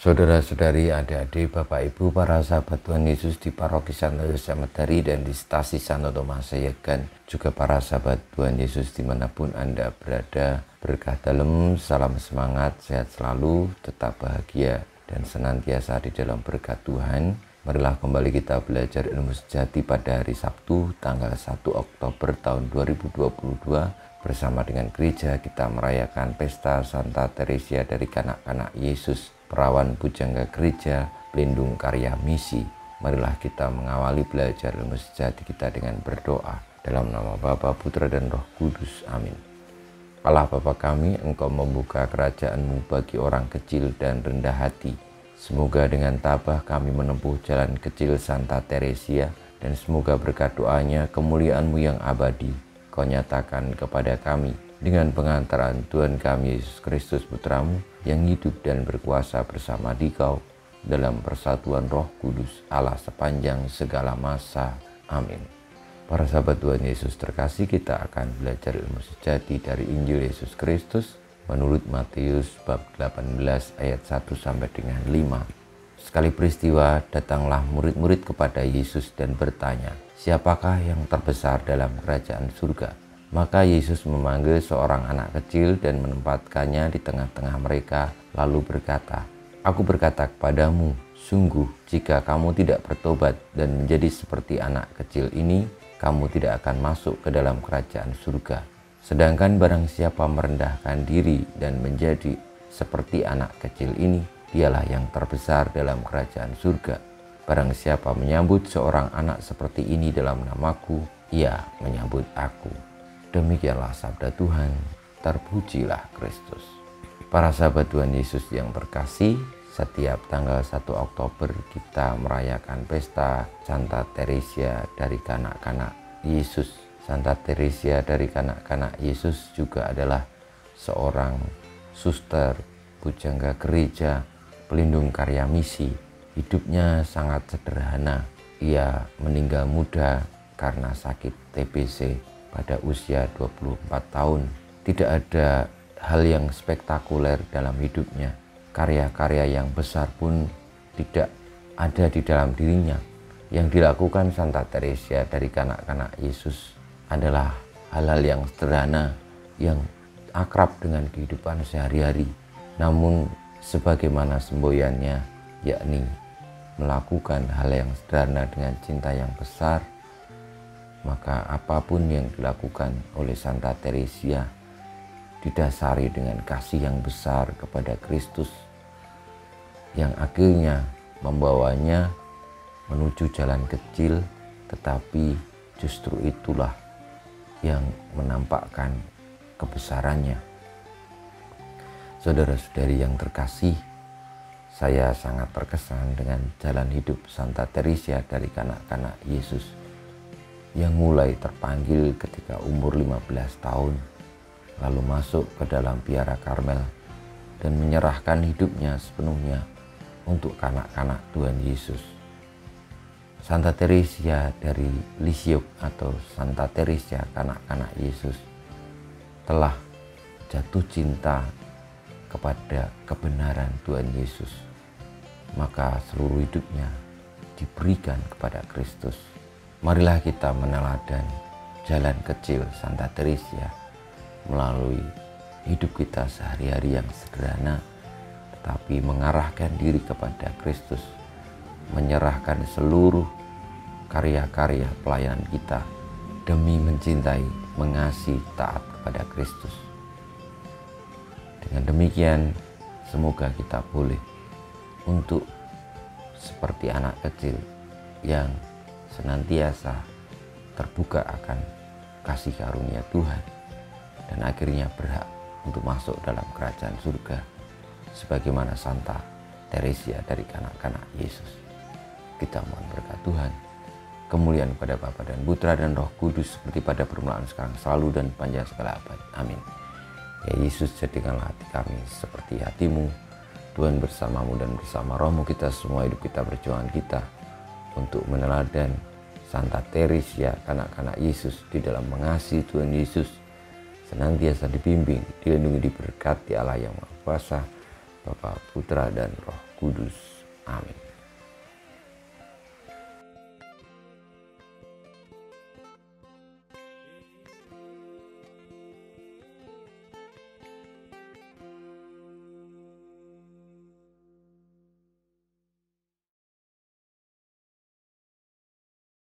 Saudara-saudari, adik-adik, Bapak Ibu, para sahabat Tuhan Yesus di Paroki Santo Yosef Medari dan di Stasi Santo Thomas Sayegan, juga para sahabat Tuhan Yesus dimanapun Anda berada, berkah dalam, salam semangat, sehat selalu, tetap bahagia, dan senantiasa di dalam berkat Tuhan. Marilah kembali kita belajar ilmu sejati pada hari Sabtu, tanggal 1 Oktober tahun 2022. Bersama dengan gereja kita merayakan pesta Santa Teresia dari Kanak-kanak Yesus, perawan pujangga gereja, pelindung karya misi. Marilah kita mengawali belajar ilmu sejati kita dengan berdoa. Dalam nama Bapa, Putra, dan Roh Kudus. Amin. Allah Bapa kami, Engkau membuka kerajaan-Mu bagi orang kecil dan rendah hati. Semoga dengan tabah kami menempuh jalan kecil Santa Teresia, dan semoga berkat doanya kemuliaan-Mu yang abadi Kau nyatakan kepada kami dengan pengantaran Tuhan kami Yesus Kristus Putra-Mu yang hidup dan berkuasa bersama Dikau dalam persatuan Roh Kudus Allah sepanjang segala masa. Amin. Para sahabat Tuhan Yesus terkasih, kita akan belajar ilmu sejati dari Injil Yesus Kristus menurut Matius bab 18 ayat 1 sampai dengan 5. Sekali peristiwa datanglah murid-murid kepada Yesus dan bertanya, "Siapakah yang terbesar dalam kerajaan surga?" Maka Yesus memanggil seorang anak kecil dan menempatkannya di tengah-tengah mereka, lalu berkata, "Aku berkata kepadamu, sungguh jika kamu tidak bertobat dan menjadi seperti anak kecil ini, kamu tidak akan masuk ke dalam kerajaan surga. Sedangkan barang siapa merendahkan diri dan menjadi seperti anak kecil ini, dialah yang terbesar dalam kerajaan surga. Barang siapa menyambut seorang anak seperti ini dalam namaku, ia menyambut aku." Demikianlah sabda Tuhan, terpujilah Kristus. Para sahabat Tuhan Yesus yang terkasih, setiap tanggal 1 Oktober kita merayakan pesta Santa Teresia dari Kanak-kanak Yesus. Santa Teresia dari Kanak-kanak Yesus juga adalah seorang suster, pujangga gereja, pelindung karya misi. Hidupnya sangat sederhana. Ia meninggal muda karena sakit TBC pada usia 24 tahun. Tidak ada hal yang spektakuler dalam hidupnya. Karya-karya yang besar pun tidak ada di dalam dirinya. Yang dilakukan Santa Teresia dari Kanak-kanak Yesus adalah hal-hal yang sederhana, yang akrab dengan kehidupan sehari-hari. Namun sebagaimana semboyannya, yakni melakukan hal yang sederhana dengan cinta yang besar, maka apapun yang dilakukan oleh Santa Teresia didasari dengan kasih yang besar kepada Kristus, yang akhirnya membawanya menuju jalan kecil, tetapi justru itulah yang menampakkan kebesarannya. Saudara-saudari yang terkasih, saya sangat terkesan dengan jalan hidup Santa Teresia dari Kanak-kanak Yesus yang mulai terpanggil ketika umur 15 tahun, lalu masuk ke dalam biara Karmel dan menyerahkan hidupnya sepenuhnya untuk kanak-kanak Tuhan Yesus. Santa Teresia dari Lisieux atau Santa Teresia Kanak-kanak Yesus telah jatuh cinta kepada kebenaran Tuhan Yesus, maka seluruh hidupnya diberikan kepada Kristus. Marilah kita meneladan jalan kecil Santa Teresia melalui hidup kita sehari-hari yang sederhana, tetapi mengarahkan diri kepada Kristus, menyerahkan seluruh karya-karya pelayanan kita demi mencintai, mengasihi, taat kepada Kristus. Dengan demikian, semoga kita boleh untuk seperti anak kecil yang senantiasa terbuka akan kasih karunia Tuhan dan akhirnya berhak untuk masuk dalam kerajaan surga sebagaimana Santa Teresia dari Kanak-kanak Yesus. Kita mohon berkat Tuhan, kemuliaan kepada Bapa dan Putra dan Roh Kudus seperti pada permulaan, sekarang, selalu, dan panjang segala abad. Amin. Ya Yesus, jadikanlah hati kami seperti hati-Mu. Tuhan bersama-Mu dan bersama Roh-Mu kita semua hidup kita, perjuangan kita untuk meneladan Santa Teresia Kanak-kanak Yesus di dalam mengasihi Tuhan Yesus, senantiasa dibimbing, dilindungi, diberkati Allah yang Maha Kuasa, Bapa, Putra, dan Roh Kudus. Amin.